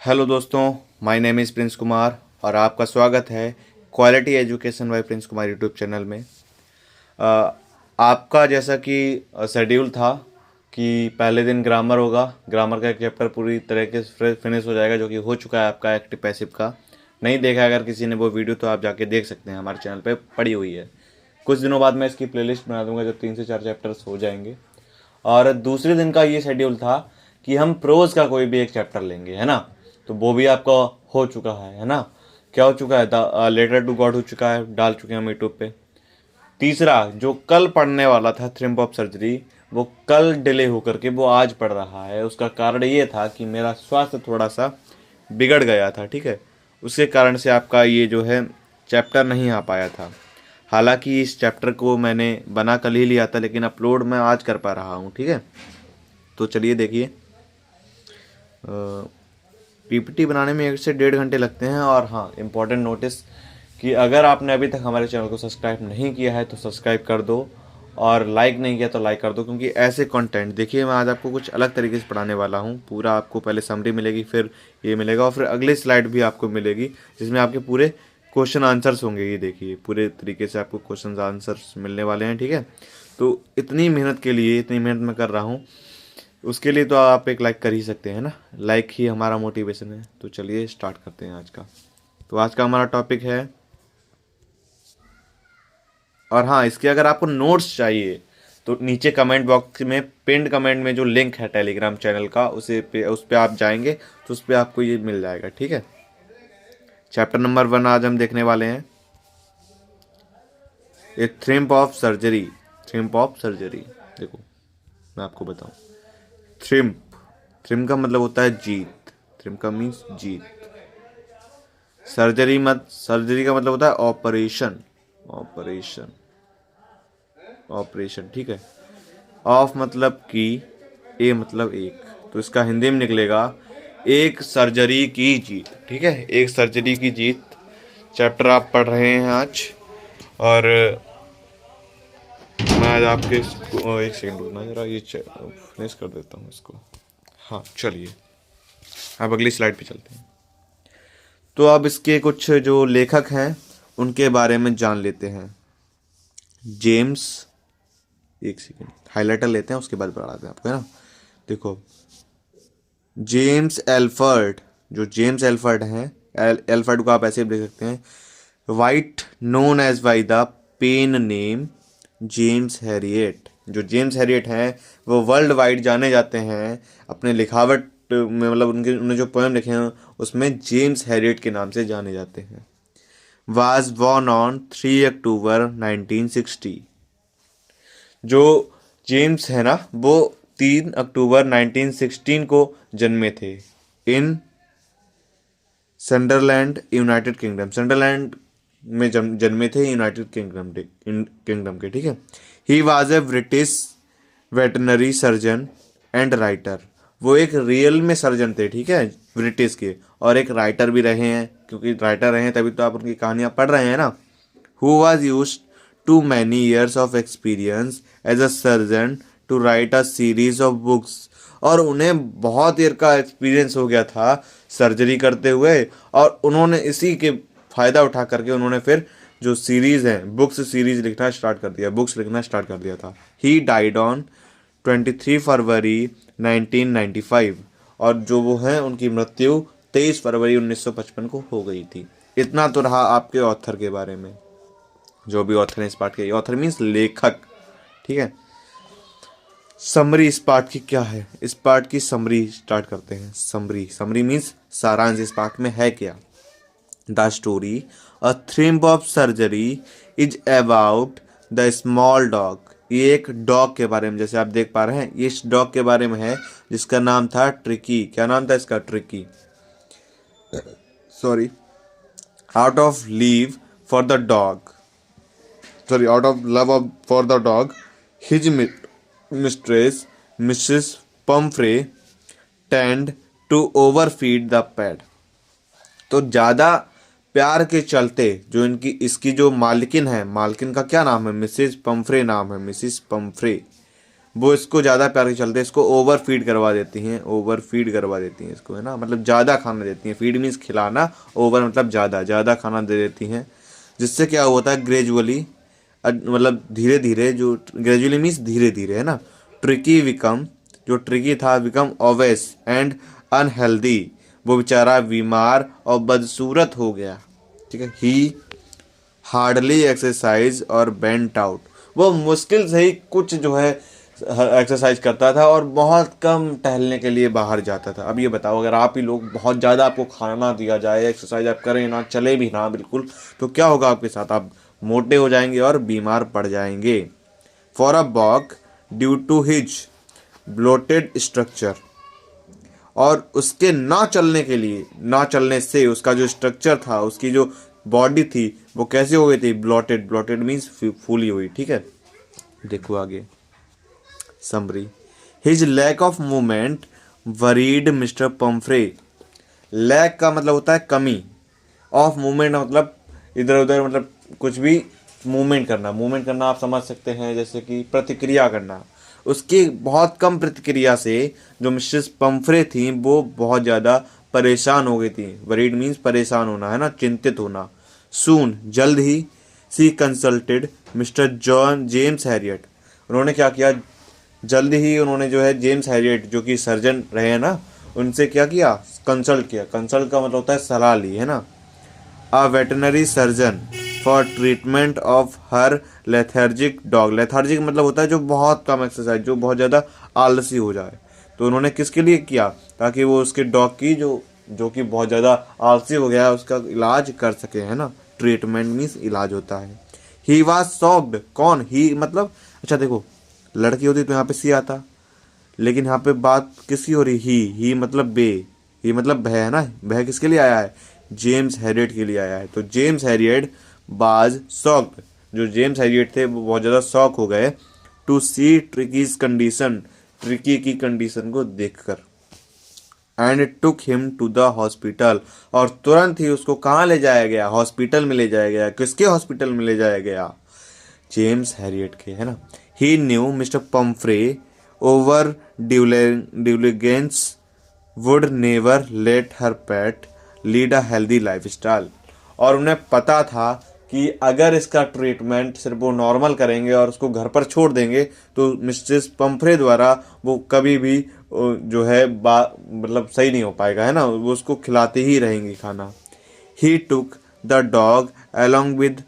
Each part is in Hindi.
हेलो दोस्तों, my name is Prince Kumar और आपका स्वागत है quality education by Prince Kumar YouTube channel में। आपका जैसा कि शेड्यूल था कि पहले दिन ग्रामर होगा। ग्रामर का एक चैप्टर पूरी तरीके से फिनिश हो जाएगा, जो कि हो चुका है आपका एक्टिव पैसिव का। नहीं देखा अगर किसी ने वो वीडियो तो आप जाके देख सकते हैं, हमारे चैनल पे पड़ी हुई है। कुछ दिनों बाद मैं इसकी प्लेलिस्ट बना दूंगा, जब 3 से 4 चैप्टर्स हो जाएंगे। और दूसरे दिन का ये शेड्यूल था कि हम प्रोज का कोई भी एक चैप्टर लेंगे, है ना। तो वो भी आपका हो चुका है ना। क्या हो चुका है? द लेटर टू गॉड हो चुका है, डाल चुके हैं हम यूट्यूब पे। तीसरा जो कल पढ़ने वाला था थ्रिम्प ऑफ सर्जरी, वो कल डिले होकर के वो आज पढ़ रहा है। उसका कारण ये था कि मेरा स्वास्थ्य थोड़ा सा बिगड़ गया था, ठीक है। उसके कारण से आपका ये जो है चैप्टर नहीं आ पाया था। हालांकि इस चैप्टर को मैंने बना कल ही लिया था, लेकिन अपलोड मैं आज कर पा रहा हूँ, ठीक है। तो चलिए देखिए, पीपीटी बनाने में 1 से 1.5 घंटे लगते हैं। और हाँ, इम्पोर्टेंट नोटिस कि अगर आपने अभी तक हमारे चैनल को सब्सक्राइब नहीं किया है तो सब्सक्राइब कर दो, और लाइक नहीं किया तो लाइक कर दो, क्योंकि ऐसे कंटेंट देखिए मैं आज आपको कुछ अलग तरीके से पढ़ाने वाला हूँ। पूरा आपको पहले समरी मिलेगी, फिर ये मिलेगा, और फिर अगली स्लाइड भी आपको मिलेगी जिसमें आपके पूरे क्वेश्चन आंसर्स होंगे। ये देखिए पूरे तरीके से आपको क्वेश्चन आंसर्स मिलने वाले हैं, ठीक है। तो इतनी मेहनत के लिए, इतनी मेहनत मैं कर रहा हूँ, उसके लिए तो आप एक लाइक कर ही सकते हैं ना। लाइक ही हमारा मोटिवेशन है। तो चलिए स्टार्ट करते हैं आज का। तो आज का हमारा टॉपिक है, और हाँ, इसके अगर आपको नोट्स चाहिए तो नीचे कमेंट बॉक्स में पिन्ड कमेंट में जो लिंक है टेलीग्राम चैनल का, उस पे आप जाएंगे तो उस पर आपको ये मिल जाएगा, ठीक है। चैप्टर नंबर 1 आज हम देखने वाले हैं, ए थ्रिम्प ऑफ सर्जरी। थ्रिम्प ऑफ सर्जरी, देखो मैं आपको बताऊं। थ्रिम्प, थ्रिम्प का मतलब होता है जीत। थ्रिम्प का मीन्स जीत। सर्जरी का मतलब होता है ऑपरेशन। ऑपरेशन, ऑपरेशन, ठीक है। ऑफ मतलब कि, ए मतलब एक, तो इसका हिंदी में निकलेगा एक सर्जरी की जीत, ठीक है। एक सर्जरी की जीत चैप्टर आप पढ़ रहे हैं आज। और मैं आज आपके एक सेकंड रुकना जरा, ये फिनिश कर देता हूँ इसको। हाँ चलिए, अब अगली स्लाइड पे चलते हैं। तो अब इसके कुछ जो लेखक हैं उनके बारे में जान लेते हैं। जेम्स, एक सेकेंड हाइलाइटर लेते हैं, उसके बाद बढ़ाते हैं आपको, है ना। देखो, जेम्स एल्फर्ड, जो जेम्स एल्फर्ड हैं, एल्फर्ड को आप ऐसे भी देख सकते हैं, Wight known as by the pen name James Herriot. जो जेम्स हैरियट हैं वो वर्ल्ड वाइड जाने जाते हैं अपने लिखावट में, मतलब उन्होंने जो पोएम लिखे हैं उसमें जेम्स हैरियट के नाम से जाने जाते हैं। वाज बॉर्न ऑन 3 अक्टूबर 1960। जो जेम्स है ना, वो 3 अक्टूबर 1916 को जन्मे थे इन संडरलैंड, यूनाइटेड किंगडम। संडरलैंड में जन्मे थे, यूनाइटेड किंगडम के, ठीक है। He was a British veterinary surgeon and writer. वो एक रियल में सर्जन थे, ठीक है, ब्रिटिश के, और एक राइटर भी रहे हैं, क्योंकि राइटर रहे हैं तभी तो आप उनकी कहानियां पढ़ रहे हैं ना। Who was used to many years of experience as a surgeon to write a series of books. और उन्हें बहुत देर का एक्सपीरियंस हो गया था सर्जरी करते हुए, और उन्होंने इसी के फ़ायदा उठा करके उन्होंने फिर जो सीरीज़ है, बुक्स सीरीज लिखना स्टार्ट कर दिया, बुक्स लिखना स्टार्ट कर दिया था। ही डाइड ऑन 23 फरवरी 1995। और जो वो हैं उनकी मृत्यु 23 फरवरी 1955 को हो गई थी। इतना तो रहा आपके ऑथर के बारे में। जो भी ऑथर है इस पार्ट के, ऑथर मीन्स लेखक, ठीक है। समरी इस पार्ट की क्या है, इस पार्ट की समरी स्टार्ट करते हैं। समरी, समरी मीन्स सारांश इस पार्ट में है क्या। The story a triumph of surgery is about the small dog. ये एक डॉग के बारे में, जैसे आप देख पा रहे हैं, ये इस डॉग के बारे में है जिसका नाम था ट्रिकी। क्या नाम था इसका? Tricki, sorry, out of leave for the dog, sorry, out of love for the dog, his mistress Mrs Pumphrey tend to overfeed the pet. तो ज़्यादा प्यार के चलते जो इसकी जो मालकिन है, मालकिन का क्या नाम है? मिसेस पम्फ्रे नाम है, मिसिस पम्फ्रे। वो इसको ज़्यादा प्यार के चलते इसको ओवर फीड करवा देती हैं, ओवर फीड करवा देती हैं इसको, है ना, मतलब ज़्यादा खाना देती हैं। फीड मीन्स खिलाना, ओवर मतलब ज़्यादा, ज़्यादा खाना दे देती हैं, जिससे क्या होता है ग्रेजुअली, मतलब धीरे धीरे, जो ग्रेजुअली मीन्स धीरे धीरे, है ना। ट्रिकी विकम, जो ट्रिकी था, बिकम ओवेस एंड अनहेल्दी, वो बेचारा बीमार और बदसूरत हो गया, ठीक है। ही हार्डली एक्सरसाइज और बेंट आउट, वो मुश्किल से ही कुछ जो है एक्सरसाइज करता था और बहुत कम टहलने के लिए बाहर जाता था। अब ये बताओ, अगर आप ही लोग बहुत ज़्यादा आपको खाना दिया जाए, एक्सरसाइज आप करें ना, चले भी ना बिल्कुल, तो क्या होगा आपके साथ? आप मोटे हो जाएंगे और बीमार पड़ जाएंगे। For a walk due to his bloated structure, और उसके ना चलने के लिए, ना चलने से उसका जो स्ट्रक्चर था, उसकी जो बॉडी थी, वो कैसे हो गई थी? ब्लॉटेड, ब्लॉटेड मीन्स फूली हुई, ठीक है। देखो आगे summary. His lack of movement worried Mr Pumphrey. Lack का मतलब होता है कमी, ऑफ मूवमेंट मतलब इधर उधर, मतलब कुछ भी मूवमेंट करना, मूवमेंट करना आप समझ सकते हैं, जैसे कि प्रतिक्रिया करना। उसकी बहुत कम प्रतिक्रिया से जो मिसेस पंफ्रे थी वो बहुत ज़्यादा परेशान हो गई थी। वरीड मीन्स परेशान होना, है ना, चिंतित होना। सून, जल्द ही, she consulted Mr John James Herriot, उन्होंने क्या किया, जल्द ही उन्होंने जो है जेम्स हैरियट, जो कि सर्जन रहे हैं ना, उनसे क्या किया, कंसल्ट किया। कंसल्ट का मतलब होता है सलाह ली, है ना। A veterinary surgeon for treatment of her lethargic dog. Lethargic मतलब होता है जो बहुत कम एक्सरसाइज, जो बहुत ज़्यादा आलसी हो जाए। तो उन्होंने किसके लिए किया? ताकि वो उसके डॉग की जो कि बहुत ज़्यादा आलसी हो गया है, उसका इलाज कर सके, है ना। ट्रीटमेंट मीन्स इलाज होता है। ही वॉज शॉक्ड, कौन? ही मतलब, अच्छा देखो, लड़की होती तो यहाँ पे सी आता, लेकिन यहाँ पे बात किसकी हो रही? ही मतलब बे, ही मतलब भय, है ना। भय किसके लिए आया है? जेम्स हैरियट के लिए आया है। तो जेम्स हैरियट बाज शॉक्ड, जो जेम्स हैरियट थे वो बहुत ज़्यादा शॉक हो गए, to see Tricki's condition, Tricki की कंडीशन को देखकर। And took him to the hospital, और तुरंत ही उसको कहाँ ले जाया गया? हॉस्पिटल में ले जाया गया। किसके हॉस्पिटल में ले जाया गया? जेम्स हैरियट के, है ना। He knew Mr Pumphrey over diligence would never let her pet lead a healthy lifestyle, और उन्हें पता था कि अगर इसका ट्रीटमेंट सिर्फ वो नॉर्मल करेंगे और उसको घर पर छोड़ देंगे तो मिस्ट्रेस पंफ्रे द्वारा वो कभी भी जो है मतलब सही नहीं हो पाएगा, है ना। वो उसको खिलाते ही रहेंगे खाना। He took the dog along with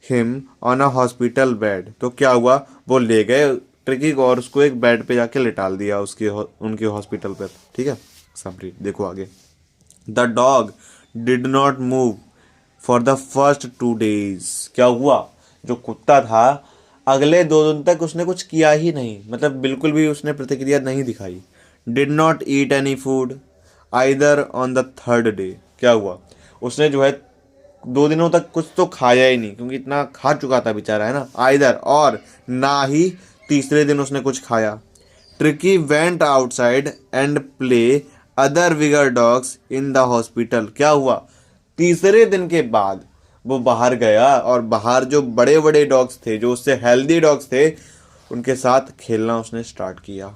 him on a hospital bed, तो क्या हुआ, वो ले गए ट्रिकी को और उसको एक बेड पे जाके लिटाल दिया उनके हॉस्पिटल पर, ठीक है। समरी देखो आगे। The dog did not move for the first 2 days, क्या हुआ, जो कुत्ता था अगले 2 दिन तक उसने कुछ किया ही नहीं, मतलब बिल्कुल भी उसने प्रतिक्रिया नहीं दिखाई। Did not eat any food either on the third day, क्या हुआ, उसने जो है 2 दिनों तक कुछ तो खाया ही नहीं, क्योंकि इतना खा चुका था बेचारा, है ना। आइदर, और ना ही तीसरे दिन उसने कुछ खाया। Tricky went outside and play other vigour dogs in the hospital, क्या हुआ, तीसरे दिन के बाद वो बाहर गया और बाहर जो बड़े बड़े डॉग्स थे, जो उससे हेल्दी डॉग्स थे, उनके साथ खेलना उसने स्टार्ट किया।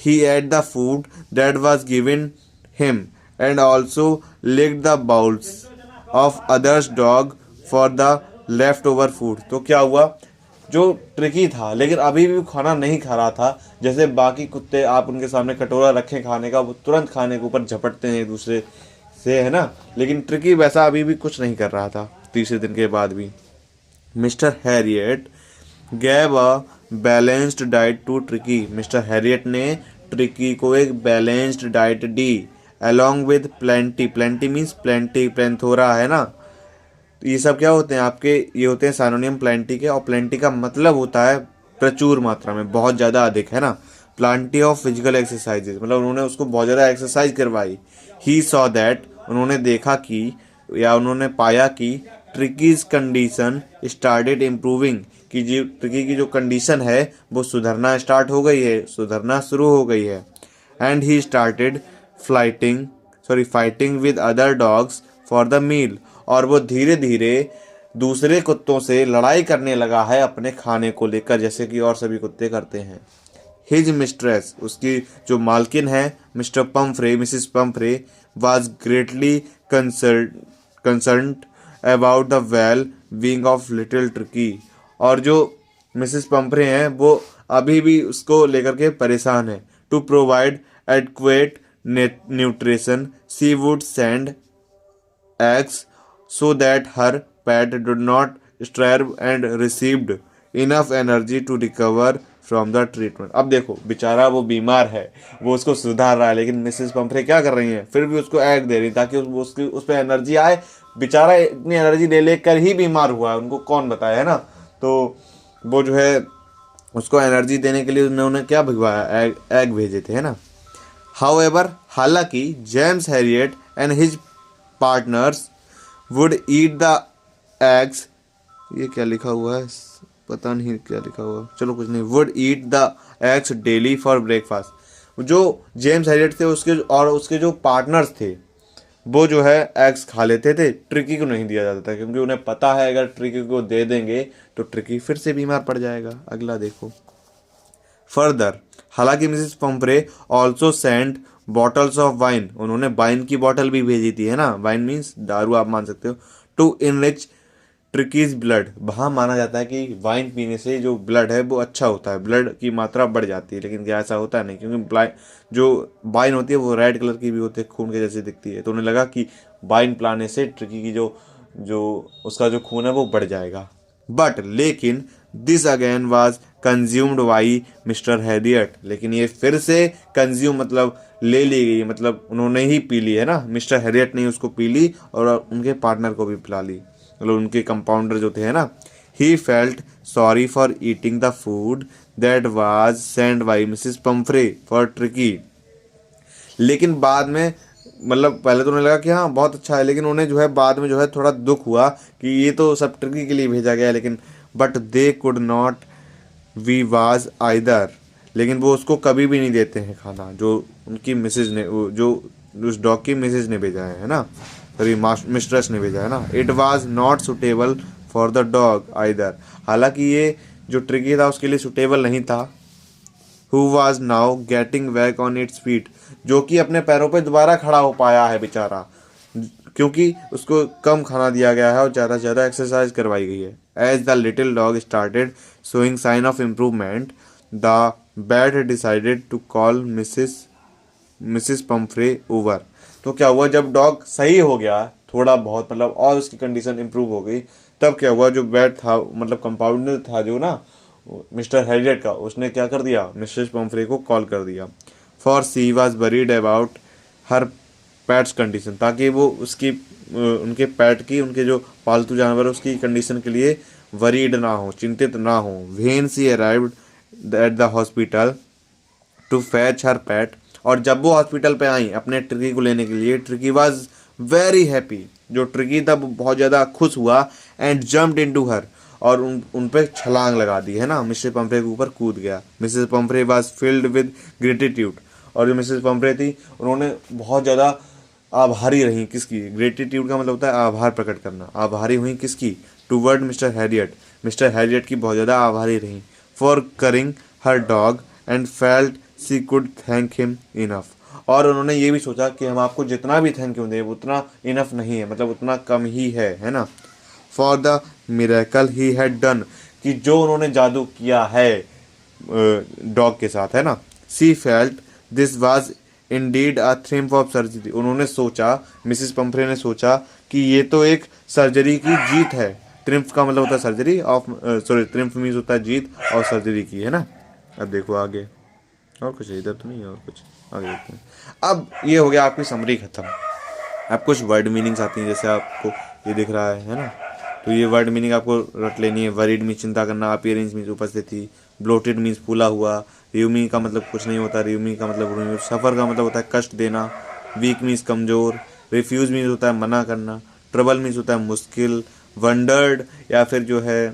He ate the food that was given him and also licked the bowls of others dog for the leftover food, तो क्या हुआ, जो ट्रिकी था लेकिन अभी भी खाना नहीं खा रहा था, जैसे बाकी कुत्ते आप उनके सामने कटोरा रखें खाने का, वो तुरंत खाने के ऊपर झपटते हैं एक दूसरे से, है ना। लेकिन ट्रिकी वैसा अभी भी कुछ नहीं कर रहा था तीसरे दिन के बाद भी। Mr Herriot gave a balanced diet to Tricki, Mr Herriot ने ट्रिकी को एक बैलेंस्ड डाइट दी, along with plenty, plenty means plenty, plethora, है ना। तो ये सब क्या होते हैं आपके, ये होते हैं साइनोनिम प्लेंटी के, और प्लेंटी का मतलब होता है प्रचुर मात्रा में, बहुत ज़्यादा अधिक, है ना। प्लांटी ऑफ फिजिकल एक्सरसाइजेज, मतलब उन्होंने उसको बहुत ज़्यादा एक्सरसाइज करवाई। ही सॉ दैट, उन्होंने देखा कि, या उन्होंने पाया कि ट्रिकीज कंडीशन स्टार्टेड इम्प्रूविंग, कि जो ट्रिकी की जो कंडीशन है वो सुधरना स्टार्ट हो गई है, सुधरना शुरू हो गई है। And he started fighting with other dogs for the meal, और वो धीरे धीरे दूसरे कुत्तों से लड़ाई करने लगा है अपने खाने को लेकर, जैसे कि और सभी कुत्ते करते हैं। हिज मिस्ट्रेस, उसकी जो मालकिन है, mister Pomfrey, Mrs Pomfrey, was greatly concerned about the well being of little tricky. और जो मिसिस पम्फ्रे हैं वो अभी भी उसको लेकर के परेशान है। To provide adequate nutrition she would send eggs so that her pet did not starve and received enough energy to recover from the treatment। अब देखो बेचारा वो बीमार है, वो उसको सुधार रहा है, लेकिन मिसेस पंफ्रे क्या कर रही हैं, फिर भी उसको एग दे रही ताकि उसकी उस पर एनर्जी आए। बेचारा इतनी एनर्जी ले लेकर ही बीमार हुआ है, उनको कौन बताया, है ना। तो वो जो है उसको एनर्जी देने के लिए उन्होंने क्या भिजवाया, एग भेजे थे, है ना। हाउएवर, हालांकि James Harriet and his partners would eat the eggs, ये क्या लिखा हुआ है, पता नहीं क्या लिखा हुआ, चलो कुछ नहीं, would eat the eggs daily for breakfast. जो जेम्स हैरियट थे उसके और उसके जो पार्टनर्स थे वो जो है एग्स खा लेते थे, ट्रिकी को नहीं दिया जाता था, क्योंकि उन्हें पता है अगर ट्रिकी को दे देंगे तो ट्रिकी फिर से बीमार पड़ जाएगा। अगला देखो। फर्दर, हालांकि Mrs Pomfrey also send bottles of wine, उन्होंने वाइन की बॉटल भी भेजी थी, है ना, वाइन मीन्स दारू आप मान सकते हो। टू इनरिच ट्रिकीज ब्लड, वहाँ माना जाता है कि वाइन पीने से जो ब्लड है वो अच्छा होता है, ब्लड की मात्रा बढ़ जाती है, लेकिन क्या ऐसा होता नहीं, क्योंकि जो वाइन होती है वो रेड कलर की भी होती है, खून के जैसे दिखती है। तो उन्हें लगा कि वाइन पिलाने से ट्रिकी की जो जो उसका जो खून है वो बढ़ जाएगा। बट लेकिन this again was consumed by mister Harriet, लेकिन ये फिर से कंज्यूम मतलब ले ली गई, मतलब उन्होंने ही पी ली, है ना, मिस्टर हैरियट ने उसको पी ली और उनके पार्टनर को भी पिला ली, मतलब उनके कंपाउंडर जो थे, है ना। He felt sorry for eating the food that was send by Mrs Pomfrey for tricky, लेकिन बाद में मतलब पहले तो उन्हें लगा कि हाँ बहुत अच्छा है, लेकिन उन्हें जो है बाद में जो है थोड़ा दुख हुआ कि ये तो सब ट्रिकी के लिए भेजा गया है, लेकिन but they could not we was either, लेकिन वो उसको कभी भी नहीं देते हैं खाना, जो उनकी मिसेज ने जो उस डॉग की मिसेज ने भेजा है ना, सॉरी मिस्ट्रेस ने भेजा है ना। It was not suitable for the dog either, हालांकि ये जो ट्रिकी था उसके लिए सुटेबल नहीं था। Who was now getting back on its feet, जो कि अपने पैरों पे दोबारा खड़ा हो पाया है बेचारा, क्योंकि उसको कम खाना दिया गया है और ज़्यादा से ज़्यादा एक्सरसाइज करवाई गई है। As the little dog started showing sign of improvement, the vet decided to call Mrs Pumphrey over. तो क्या हुआ, जब डॉग सही हो गया थोड़ा बहुत, मतलब और उसकी कंडीशन इम्प्रूव हो गई, तब क्या हुआ, जो बैट था मतलब कंपाउंडर था जो ना मिस्टर हैरियट का, उसने क्या कर दिया, मिसेस पम्फ्रे को कॉल कर दिया। For she was worried about her pet's condition, ताकि वो उसकी उनके पैट की, उनके जो पालतू जानवर है उसकी कंडीशन के लिए वरीड ना हो, चिंतित ना हो। When she arrived at the hospital to fetch her pet, और जब वो हॉस्पिटल पे आई अपने ट्रिकी को लेने के लिए, ट्रिकी वॉज वेरी हैप्पी, जो ट्रिकी था वो बहुत ज़्यादा खुश हुआ, एंड जम्प्ड इनटू हर, और उन पे छलांग लगा दी, है ना, मिसेस पम्फ्रे के ऊपर कूद गया। Mrs Pomfrey was filled with gratitude, और जो मिसेस पम्फ्रे थी उन्होंने बहुत ज़्यादा आभारी रही, किसकी, ग्रेटिट्यूड का मतलब होता है आभार प्रकट करना, आभारी हुई किसकी, toward Mr Herriot, Mr Herriot की बहुत ज़्यादा आभारी रही। For caring her dog and felt she could thank him enough, और उन्होंने ये भी सोचा कि हम आपको जितना भी थैंक यू दें उतना इनफ नहीं है, मतलब उतना कम ही है ना। For the miracle he had done, कि जो उन्होंने जादू किया है डॉग के साथ, है ना। She felt this was indeed a triumph of surgery, उन्होंने सोचा, मिसिस पम्फ्रे ने सोचा कि ये तो एक सर्जरी की जीत है। ट्रिम्फ का मतलब होता है surgery of, sorry triumph means होता है जीत, और सर्जरी की, है ना। अब देखो आगे, और कुछ इधर तो नहीं है, और कुछ आगे देखते हैं। अब ये हो गया आपकी समरी खत्म। अब कुछ वर्ड मीनिंग्स आती हैं, जैसे आपको ये दिख रहा है ना, तो ये वर्ड मीनिंग आपको रट लेनी है। वरीड मीन्स चिंता करना, अपीयरेंस मीन्स उपस्थिति, ब्लोटेड मीन्स फूला हुआ, रियूमी का मतलब कुछ नहीं होता, रियूमी का मतलब सफ़र का मतलब होता है कष्ट देना, वीक मीन्स कमज़ोर, रिफ्यूज़ मीन्स होता है मना करना, ट्रबल मीन्स होता है मुश्किल, वंडर्ड या फिर जो है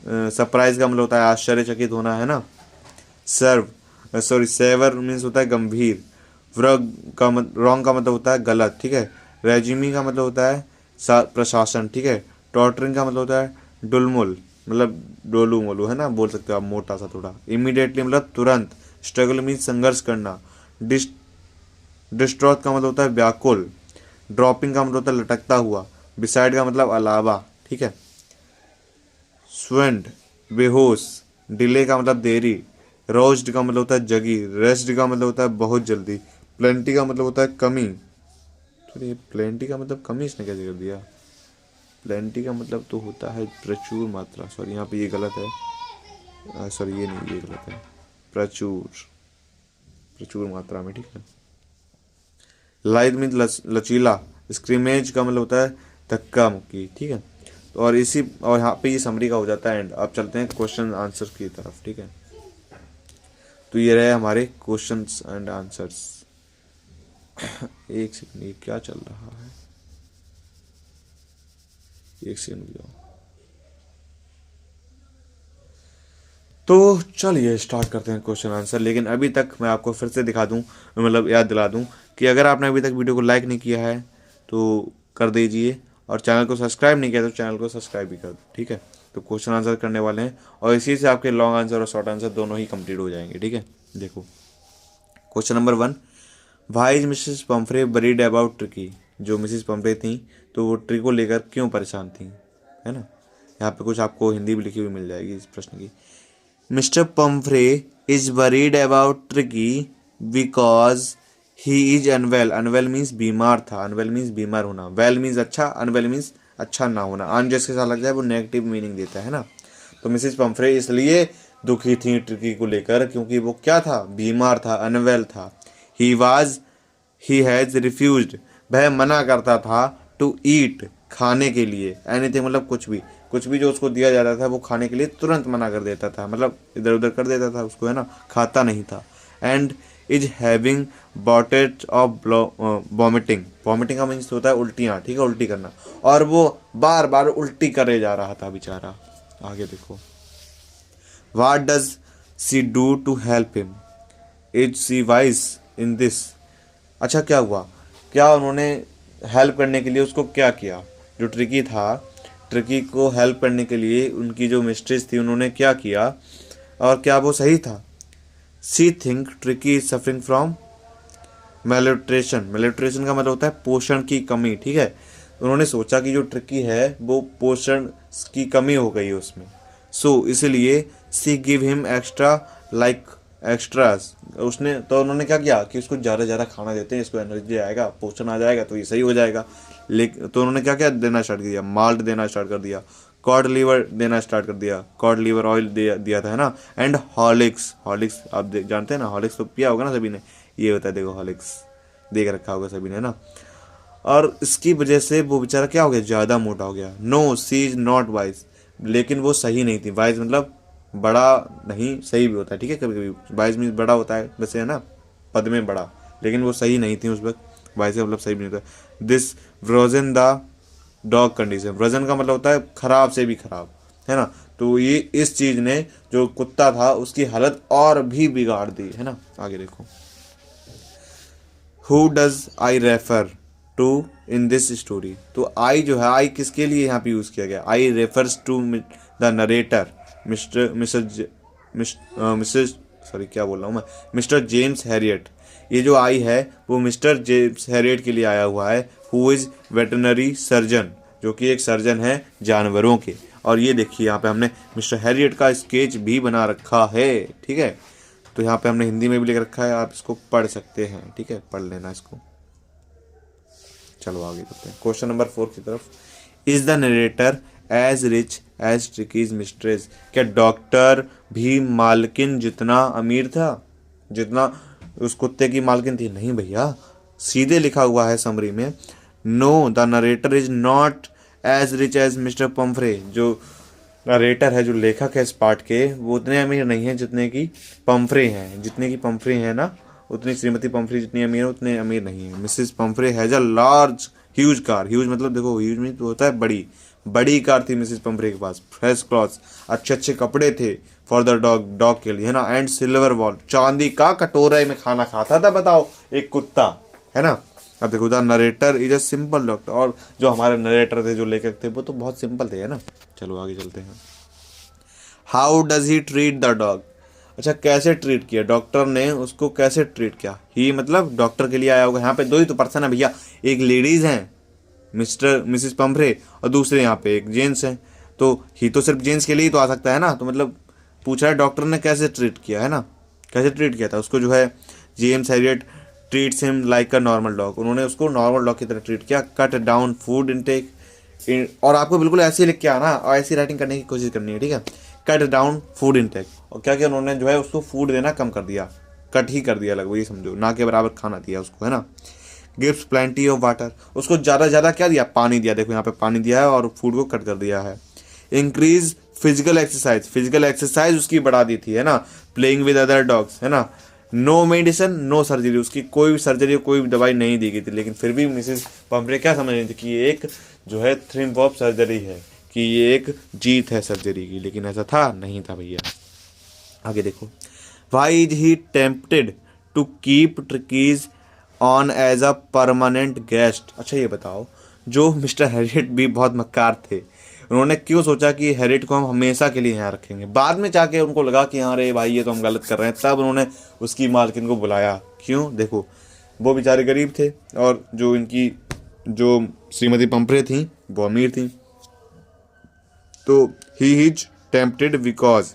सरप्राइज का मतलब होता है आश्चर्यचकित होना, है ना। सेवर मीन्स होता है गंभीर, रॉन्ग का मतलब होता है गलत, ठीक है। रेजिमी का मतलब होता है प्रशासन, ठीक है। टॉटरिंग का मतलब होता है डुलमुल, मतलब डोलू मोलू, है ना, बोल सकते हो आप, मोटा सा थोड़ा। इमीडिएटली मतलब तुरंत, स्ट्रगल मीन्स संघर्ष करना। डिस्ट्रॉट का मतलब होता है व्याकुल। ड्रॉपिंग का मतलब होता है लटकता हुआ। बिसाइड का मतलब अलावा, ठीक है। स्वेंड बेहोश। डिले का मतलब देरी। रोज्ड का मतलब होता है जगी। रेस्ट का मतलब होता है बहुत जल्दी। प्लेंटी का मतलब होता है कमी। तो ये प्लेंटी का मतलब कमी इसने कैसे कर दिया? प्लेंटी का मतलब तो होता है प्रचुर मात्रा। सॉरी यहाँ पे ये गलत है, सॉरी ये नहीं, ये गलत है। प्रचुर, प्रचुर मात्रा में, ठीक है। लाइट मीन्स लचीला। स्क्रीमेज का मतलब होता है धक्का मुक्की, ठीक है। और इसी और यहाँ पे ये समरी का हो जाता है एंड। अब चलते हैं क्वेश्चन आंसर की तरफ, ठीक है। तो ये रहे हमारे क्वेश्चंस एंड आंसर्स। एक सेकंड, ये क्या चल रहा है? एक सेकंड रुक जाओ। तो चलिए स्टार्ट करते हैं क्वेश्चन आंसर। लेकिन अभी तक मैं आपको फिर से दिखा दूं, मतलब याद दिला दूं कि अगर आपने अभी तक वीडियो को लाइक नहीं किया है तो कर दीजिए, और चैनल को सब्सक्राइब नहीं किया तो चैनल को सब्सक्राइब भी कर दो, ठीक है। तो क्वेश्चन आंसर करने वाले हैं और इसी से आपके लॉन्ग आंसर और शॉर्ट आंसर दोनों ही कंप्लीट हो जाएंगे, ठीक है। देखो question number 1, why is Mrs Pumphrey worried about Tricki. जो मिसेस पम्फ्रे थी तो वो ट्री को लेकर क्यों परेशान थी, है ना। यहाँ पे कुछ आपको हिंदी भी लिखी हुई मिल जाएगी इस प्रश्न की। Mr Pumphrey is worried about Tricki because he is unwell. Unwell means बीमार था। अनवेल मीन्स बीमार होना। वेल मीन्स अच्छा, अनवेल मीन्स अच्छा ना होना। अन जैसे साथ लग जाए वो नेगेटिव मीनिंग देता है ना। तो मिसेस पम्फ्रे इसलिए दुखी थी ट्रिकी को लेकर क्योंकि वो क्या था, बीमार था, अनवेल था। ही हैज रिफ्यूज्ड, वह मना करता था, टू ईट, खाने के लिए, एनीथिंग मतलब कुछ भी जो उसको दिया जाता था वो खाने के लिए तुरंत मना कर देता था, मतलब इधर उधर कर देता था उसको, है ना, खाता नहीं था। And is having bouts of vomiting. Vomiting का मीन्स होता है उल्टियाँ, ठीक है, उल्टी करना। और वो बार बार उल्टी करे जा रहा था बेचारा। आगे देखो, what does she do to help him, is she wise in this. अच्छा क्या हुआ, क्या उन्होंने हेल्प करने के लिए उसको क्या किया? जो ट्रिकी था, ट्रिकी को हेल्प करने के लिए उनकी जो मिस्ट्रेस थी उन्होंने क्या किया और क्या वो सही था? She think Tricki is suffering from malnutrition. Malnutrition का मतलब होता है पोषण की कमी, ठीक है। उन्होंने सोचा कि जो ट्रिकी है वो पोषण की कमी हो गई है उसमें, सो इसलिए she give him extra, like extras. उसने तो उन्होंने क्या किया कि उसको ज़्यादा ज़्यादा खाना देते हैं, इसको एनर्जी आएगा, पोषण आ जाएगा तो ये सही हो जाएगा। लेकिन तो उन्होंने क्या क्या देना स्टार्ट कर दिया, माल्ट देना स्टार्ट कर दिया, कॉड लीवर देना स्टार्ट कर दिया, कॉड लीवर ऑयल दिया था, है ना। एंड हॉर्लिक्स, हॉर्लिक्स आप जानते हैं ना, हॉर्लिक्स तो पिया होगा ना सभी ने, ये होता है देखो हॉर्लिक्स, देख रखा होगा सभी ने, है ना। और इसकी वजह से वो बेचारा क्या हो गया, ज़्यादा मोटा हो गया। No she is not wise, लेकिन वो सही नहीं थी। वाइज मतलब बड़ा नहीं, सही भी होता है, ठीक है। कभी कभी वाइज मीन्स बड़ा होता है वैसे, है ना, पद में बड़ा, लेकिन वो सही नहीं थी उस वक्त। वाइज का मतलब सही भी नहीं होता। This worsen the dog condition. Worsen का मतलब होता है खराब से भी खराब, है ना। तो ये इस चीज़ ने जो कुत्ता था उसकी हालत और भी बिगाड़ दी, है ना। आगे देखो, who does I refer to in this story. तो आई जो है, आई किसके लिए यहाँ पे यूज़ किया गया? I refers to the narrator Mr sorry क्या बोल रहा हूँ मैं, मिस्टर जेम्स हैरियट। ये जो आई है वो मिस्टर जेम्स हैरियट के लिए आया हुआ है, हु इज़ वेटरनरी सर्जन, जो कि एक सर्जन है जानवरों के। और ये देखिए यहाँ पे हमने मिस्टर हैरियट का स्केच भी बना रखा है, ठीक है। तो यहाँ पे हमने हिंदी में भी लिख रखा है, आप इसको पढ़ सकते हैं, ठीक है, पढ़ लेना इसको। चलो आगे करते हैं क्वेश्चन नंबर 4 की तरफ। Is the narrator as rich as Tricki's mistress. क्या डॉक्टर भी मालकिन जितना अमीर था जितना उस कुत्ते की मालकिन थी? नहीं भैया, सीधे लिखा हुआ है समरी में, no the narrator is not as rich as Mr Pumphrey. जो नरेटर है, जो लेखक है इस पार्ट के, वो उतने अमीर नहीं है जितने की पम्फ्रे हैं। जितने की पम्फ्रे हैं ना, उतनी श्रीमती पम्फ्रे जितनी अमीर है उतने अमीर नहीं है। Mrs Pomfrey has a large huge car. Huge मतलब देखो, ह्यूज मीन तो होता है बड़ी, बड़ी कार थी मिसेस पम्फ्रे के पास। फ्रेश क्लॉथ्स, अच्छे अच्छे कपड़े थे फॉर द डॉग, डॉग के लिए, है ना। एंड सिल्वर बॉल, चांदी का कटोरे में खाना खाता था, बताओ, एक कुत्ता, है ना। अब देखो, the narrator is a simple doctor. और जो हमारे नरेटर थे, जो लेखक थे, वो तो बहुत सिंपल थे, है ना। चलो आगे चलते हैं। How does he treat the dog. अच्छा, कैसे ट्रीट किया, डॉक्टर ने उसको कैसे ट्रीट किया। ही मतलब डॉक्टर के लिए आया होगा, यहाँ पे दो ही तो पर्सन है भैया, एक लेडीज हैं मिस्टर मिसिस पंफरे और दूसरे यहाँ पे एक जेंट्स हैं, तो ही तो सिर्फ जेंट्स के लिए ही तो आ सकता है ना, तो मतलब पूछा है डॉक्टर ने कैसे ट्रीट किया है ना, कैसे ट्रीट किया था उसको जो है। James Harriet treats him like a normal dog, उन्होंने उसको नॉर्मल डॉग की तरह ट्रीट किया। कट डाउन फूड इनटेक, और आपको बिल्कुल ऐसे ही लिख के आना और ऐसी राइटिंग करने की कोशिश करनी है, ठीक है। कट डाउन फूड इनटेक, और क्या किया उन्होंने जो है उसको फूड देना कम कर दिया, कट ही कर दिया लगभग, ये समझो ना के बराबर खाना दिया उसको, है ना। गिव्स प्लेंटी ऑफ वाटर, उसको ज़्यादा ज़्यादा क्या दिया, पानी दिया, देखो यहाँ पे पानी दिया है और फूड को कट कर दिया है। Increase physical exercise, physical exercise उसकी बढ़ा दी थी, है ना। प्लेइंग विद अदर डॉग्स, है ना। नो मेडिसिन नो सर्जरी, उसकी कोई भी सर्जरी कोई भी दवाई नहीं दी गई थी, लेकिन फिर भी मिसेस पंपरे क्या समझ रही थी कि ये एक जो है थ्रिम्प ऑफ सर्जरी है, कि ये एक जीत है सर्जरी की, लेकिन ऐसा था नहीं था भैया। आगे देखो, why is he tempted to keep Tricki on as a permanent guest. अच्छा ये बताओ, जो मिस्टर हैरियट भी बहुत मक्कार थे, उन्होंने क्यों सोचा कि हैरियट को हम हमेशा के लिए यहाँ रखेंगे। बाद में जाके उनको लगा कि हाँ रे भाई ये तो हम गलत कर रहे हैं, तब उन्होंने उसकी मालकिन को बुलाया। क्यों, देखो वो बेचारे गरीब थे और जो इनकी जो श्रीमती पंपरे थी वो अमीर थी, तो ही इज टेम्पटेड बिकॉज,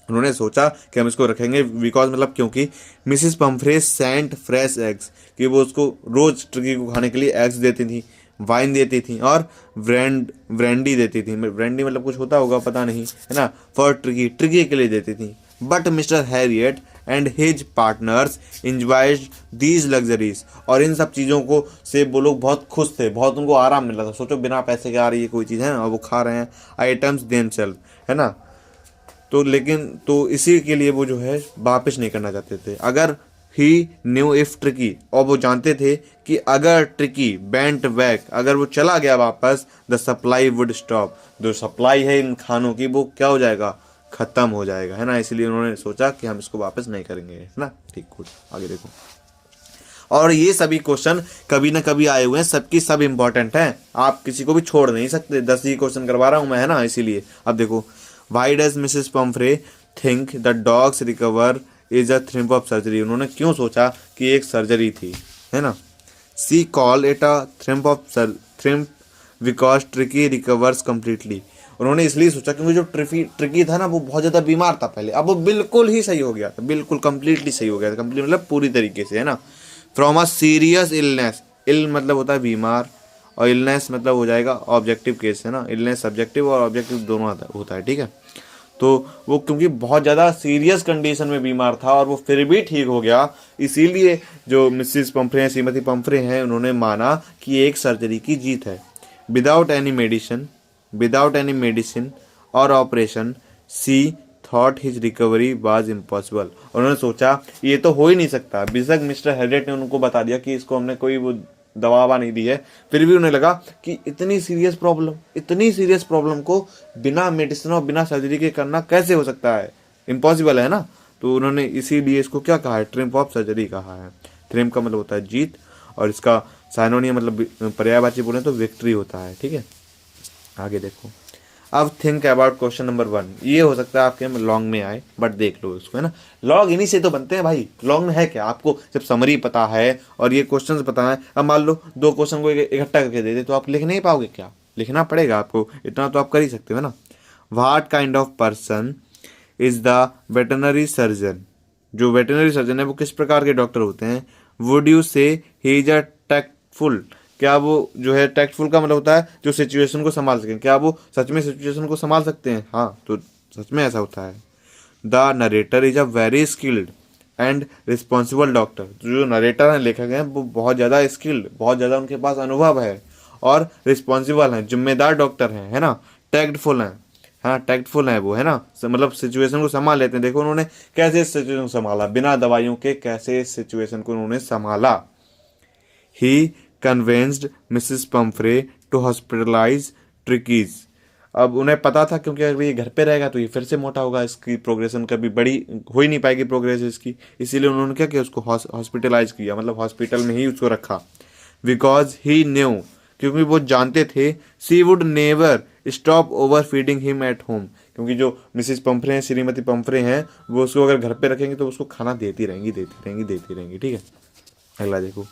उन्होंने सोचा कि हम इसको रखेंगे बिकॉज मतलब क्योंकि Mrs Pumphrey sent fresh eggs, कि वो उसको रोज टर्की को खाने के लिए एग्स देती थी, वाइन देती थी और ब्रेंडी देती थी। ब्रेंडी मतलब कुछ होता होगा पता नहीं, है ना, फॉर ट्रिकी, ट्रिकी के लिए देती थी। But mister Harriet and his partners enjoyed these luxuries, और इन सब चीज़ों को से वो लोग बहुत खुश थे, बहुत उनको आराम मिल रहा था। सोचो बिना पैसे के आ रही है कोई चीज़, है ना, और वो खा रहे हैं आइटम्स देमसेल्फ, है ना। तो लेकिन तो इसी के लिए वो जो है वापस नहीं करना चाहते थे। अगर ही न्यू इफ ट्रिकी, और वो जानते थे कि अगर ट्रिकी बेंट बैक, अगर वो चला गया वापस, द सप्लाई वुड स्टॉप, जो सप्लाई है इन खानों की वो क्या हो जाएगा, खत्म हो जाएगा, है ना। इसलिए उन्होंने सोचा कि हम इसको वापस नहीं करेंगे, है ना। ठीक, गुड, आगे देखो। और ये सभी क्वेश्चन कभी ना कभी आए हुए हैं, सबकी सब इंपॉर्टेंट हैं, आप किसी को भी छोड़ नहीं सकते, 10 ही क्वेश्चन करवा रहा हूं मैं, है ना। इसीलिए अब देखो, why does Mrs Pumphrey think the dog's recover is a triumph of surgery, उन्होंने क्यों सोचा कि एक सर्जरी थी, है ना। She call it a triumph because Tricki recovers completely, उन्होंने इसलिए सोचा क्योंकि जो ट्रिकी था ना वो बहुत ज़्यादा बीमार था पहले, अब वो बिल्कुल ही सही हो गया था, बिल्कुल कंप्लीटली सही हो गया था, कंप्लीट मतलब पूरी तरीके से, है ना। फ्रॉम अ सीरियस इलनेस, इल मतलब होता है बीमार और इलनेस मतलब हो जाएगा ऑब्जेक्टिव केस, है ना। इलनेस सब्जेक्टिव और ऑब्जेक्टिव दोनों होता है, ठीक है। तो वो क्योंकि बहुत ज़्यादा सीरियस कंडीशन में बीमार था और वो फिर भी ठीक हो गया, इसीलिए जो मिसिस पंफ्रे हैं, श्रीमती पंफ्रे हैं, उन्होंने माना कि एक सर्जरी की जीत है। विदाउट एनी मेडिसिन और operation she thought his recovery was impossible, उन्होंने सोचा ये तो हो ही नहीं सकता। बेशक मिस्टर हेरियट ने उनको बता दिया कि इसको हमने कोई वो दवा नहीं दी है, फिर भी उन्हें लगा कि इतनी सीरियस प्रॉब्लम को बिना मेडिसिन और बिना सर्जरी के करना कैसे हो सकता है, इम्पॉसिबल है ना। तो उन्होंने इसीलिए इसको क्या कहा है, ट्रिम्प ऑफ सर्जरी कहा है। ट्रिम्प का मतलब होता है जीत, और इसका साइनोनियम मतलब पर्यायवाची बोले तो विक्ट्री होता है, ठीक है। आगे देखो, अब थिंक अबाउट क्वेश्चन नंबर 1, ये हो सकता है आपके लॉन्ग में आए, बट देख लो इसको, है ना। लॉन्ग इन्हीं से तो बनते हैं भाई, लॉन्ग में है क्या, आपको जब समरी पता है और ये क्वेश्चंस पता है, अब मान लो 2 क्वेश्चन को इकट्ठा करके दे दे तो आप लिख नहीं पाओगे क्या, लिखना पड़ेगा आपको, इतना तो आप कर ही सकते हो ना। What kind of person is the veterinary surgeon, जो वेटरनरी सर्जन है वो किस प्रकार के डॉक्टर होते हैं। वुड यू से ही इज अ टैक्टफुल, क्या वो जो है टैक्टफुल का मतलब होता है जो सिचुएशन को संभाल सकें, क्या वो सच में सिचुएशन को संभाल सकते हैं, हाँ तो सच में ऐसा होता है। The narrator is a very skilled and responsible doctor, जो नरेटर हैं, लेखक हैं, वो बहुत ज़्यादा स्किल्ड, बहुत ज़्यादा उनके पास अनुभव है और रिस्पॉन्सिबल हैं, जिम्मेदार डॉक्टर हैं, है ना। टैक्टफुल हैं, हाँ टैक्टफुल है वो, है ना, मतलब सिचुएशन को संभाल लेते हैं। देखो उन्होंने कैसे सिचुएशन को संभाला, बिना दवाइयों के कैसे सिचुएशन को उन्होंने संभाला। He convinced Mrs Pumphrey to hospitalise Tricki's, अब उन्हें पता था क्योंकि अगर ये घर पे रहेगा तो ये फिर से मोटा होगा, इसकी प्रोग्रेशन कभी बड़ी हो ही नहीं पाएगी प्रोग्रेस इसकी, इसीलिए उन्होंने क्या किया, उसको हॉस्पिटलाइज किया, मतलब हॉस्पिटल में ही उसको रखा। बिकॉज ही न्यू, क्योंकि वो जानते थे, she would never stop overfeeding him at home, क्योंकि जो मिसिस पंफरे हैं, श्रीमती पंफरे हैं, वो उसको अगर घर पे रखेंगे तो उसको खाना देती रहेंगी। ठीक है, अगला देखो।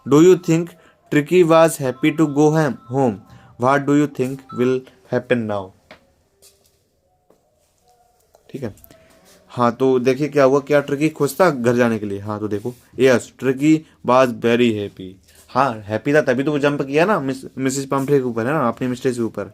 Do you think Tricki was happy to go home? What do you think will happen now? ठीक है, हाँ तो देखिए क्या हुआ, क्या ट्रिकी खुश था घर जाने के लिए? हाँ तो देखो, yes tricky was very happy. हाँ हैप्पी था तभी तो वो जंप किया ना मिसिस पंफरे के ऊपर, है ना, अपनी मिस्ट्रेस के ऊपर।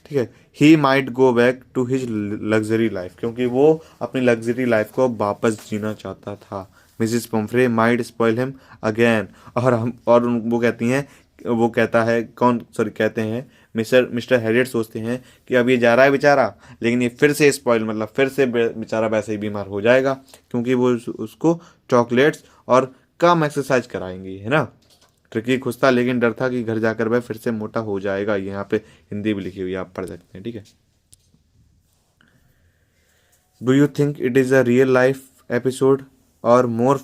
ठीक है, he might go back to his luxury life, क्योंकि वो अपनी लग्जरी लाइफ को वापस जीना चाहता था। Mrs पंफरे might spoil him again, वो कहती हैं, वो कहता है कौन, सॉरी कहते हैं मिस्टर हैरियट सोचते हैं कि अब ये जा रहा है बेचारा, लेकिन ये फिर से स्पॉइल, मतलब फिर से बेचारा वैसे ही बीमार हो जाएगा, क्योंकि वो उसको चॉकलेट्स और कम एक्सरसाइज कराएंगी, है ना। ट्रिकी खुश था लेकिन डर था कि घर जाकर वह फिर से मोटा हो जाएगा। यहाँ पे हिंदी भी लिखी हुई है, आप पढ़ सकते हैं। ठीक है, do you think it is a real life episode और मोर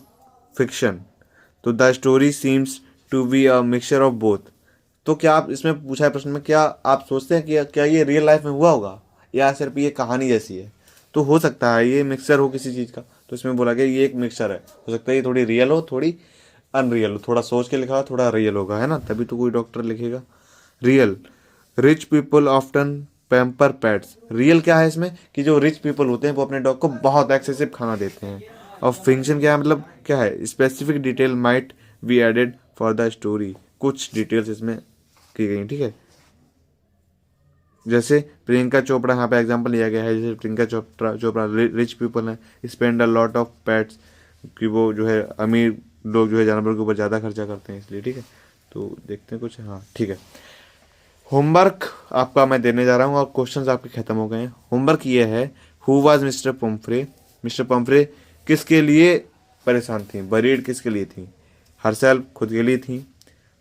फिक्शन? तो the story seems to be a mixture of both. तो क्या आप, इसमें पूछा है प्रश्न में, क्या आप सोचते हैं कि क्या ये रियल लाइफ में हुआ होगा या सिर्फ ये कहानी जैसी है? तो हो सकता है ये मिक्सचर हो किसी चीज़ का, तो इसमें बोला गया ये एक मिक्सचर है, हो सकता है ये थोड़ी रियल हो, थोड़ी अनरियल हो, थोड़ा सोच के लिखा हो, थोड़ा रियल होगा, है ना, तभी तो कोई डॉक्टर लिखेगा। Real, rich people often pamper pets. Real क्या है इसमें, कि जो रिच पीपल होते हैं वो अपने डॉग को बहुत एक्सेसिव खाना देते हैं। और फिक्शन क्या है, मतलब क्या है, specific detail might be added for the story, कुछ डिटेल्स इसमें की गई। ठीक है, जैसे प्रियंका चोपड़ा, यहाँ पे एग्जांपल लिया गया है, जैसे प्रियंका चोपड़ा रिच पीपल हैं, spend a lot of pets, कि वो जो है अमीर लोग जो है जानवर के ऊपर ज़्यादा खर्चा करते हैं इसलिए। ठीक है, तो देखते हैं कुछ, हाँ ठीक है। होमवर्क आपका मैं देने जा रहा हूँ और क्वेश्चंस आपके खत्म हो गए हैं। होमवर्क ये है, हु वाज मिस्टर पंफरे? मिस्टर पंफरे किसके लिए परेशान थी, वरीड किसके लिए थी? हरसेल्फ खुद के लिए थी,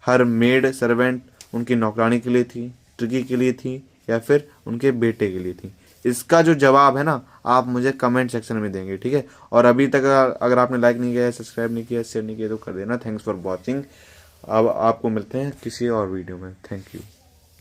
हर मेड सर्वेंट उनकी नौकरानी के लिए थी, ट्रिकी के लिए थी, या फिर उनके बेटे के लिए थी? इसका जो जवाब है ना, आप मुझे कमेंट सेक्शन में देंगे। ठीक है, और अभी तक अगर आपने लाइक नहीं किया है, सब्सक्राइब नहीं किया है, शेयर नहीं किया तो कर देना। Thanks for watching. अब आपको मिलते हैं किसी और वीडियो में। Thank you.